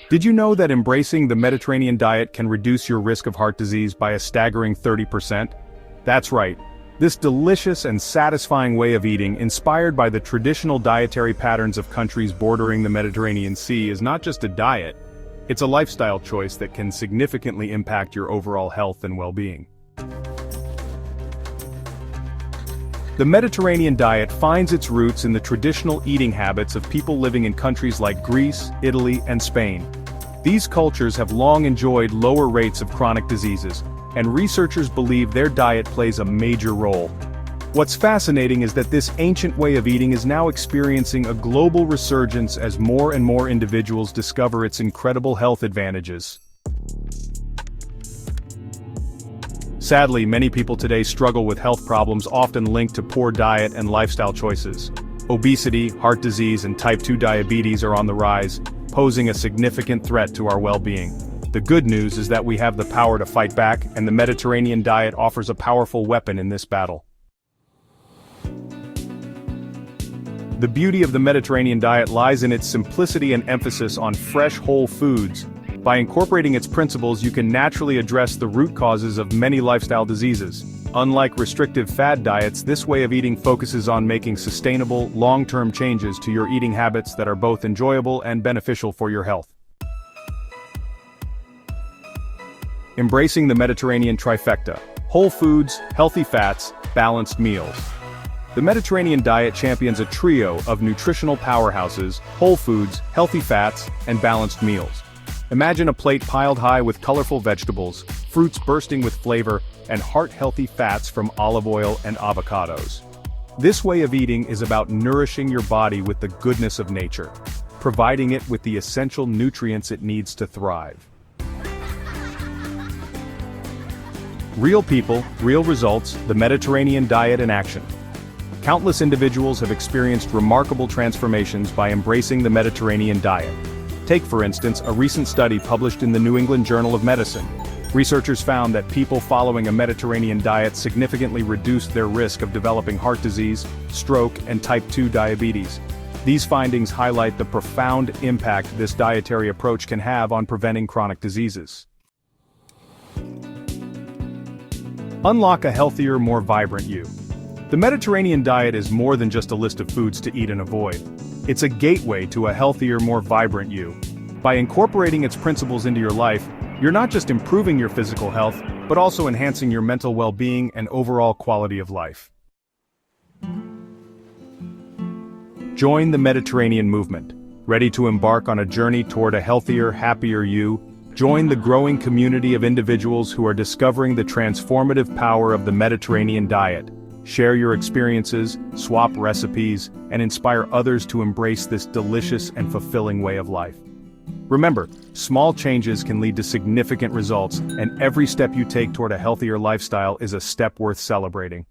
Did you know that embracing the Mediterranean diet can reduce your risk of heart disease by a staggering 30%? That's right. This delicious and satisfying way of eating, inspired by the traditional dietary patterns of countries bordering the Mediterranean Sea, is not just a diet. It's a lifestyle choice that can significantly impact your overall health and well-being. The Mediterranean diet finds its roots in the traditional eating habits of people living in countries like Greece, Italy, and Spain. These cultures have long enjoyed lower rates of chronic diseases, and researchers believe their diet plays a major role. What's fascinating is that this ancient way of eating is now experiencing a global resurgence as more and more individuals discover its incredible health advantages. Sadly, many people today struggle with health problems often linked to poor diet and lifestyle choices. Obesity, heart disease, and type 2 diabetes are on the rise, posing a significant threat to our well-being. The good news is that we have the power to fight back, and the Mediterranean diet offers a powerful weapon in this battle. The beauty of the Mediterranean diet lies in its simplicity and emphasis on fresh, whole foods. By incorporating its principles, you can naturally address the root causes of many lifestyle diseases. Unlike restrictive fad diets, this way of eating focuses on making sustainable, long-term changes to your eating habits that are both enjoyable and beneficial for your health. Embracing the Mediterranean trifecta: whole foods, healthy fats, balanced meals. The Mediterranean diet champions a trio of nutritional powerhouses: whole foods, healthy fats, and balanced meals. Imagine a plate piled high with colorful vegetables, fruits bursting with flavor, and heart-healthy fats from olive oil and avocados. This way of eating is about nourishing your body with the goodness of nature, providing it with the essential nutrients it needs to thrive. Real people, real results, the Mediterranean diet in action. Countless individuals have experienced remarkable transformations by embracing the Mediterranean diet. Take, for instance, a recent study published in the New England Journal of Medicine. Researchers found that people following a Mediterranean diet significantly reduced their risk of developing heart disease, stroke, and type 2 diabetes. These findings highlight the profound impact this dietary approach can have on preventing chronic diseases. Unlock a healthier, more vibrant you. The Mediterranean diet is more than just a list of foods to eat and avoid. It's a gateway to a healthier, more vibrant you. By incorporating its principles into your life, you're not just improving your physical health, but also enhancing your mental well-being and overall quality of life. Join the Mediterranean movement. Ready to embark on a journey toward a healthier, happier you? Join the growing community of individuals who are discovering the transformative power of the Mediterranean diet. Share your experiences, swap recipes, and inspire others to embrace this delicious and fulfilling way of life. Remember, small changes can lead to significant results, and every step you take toward a healthier lifestyle is a step worth celebrating.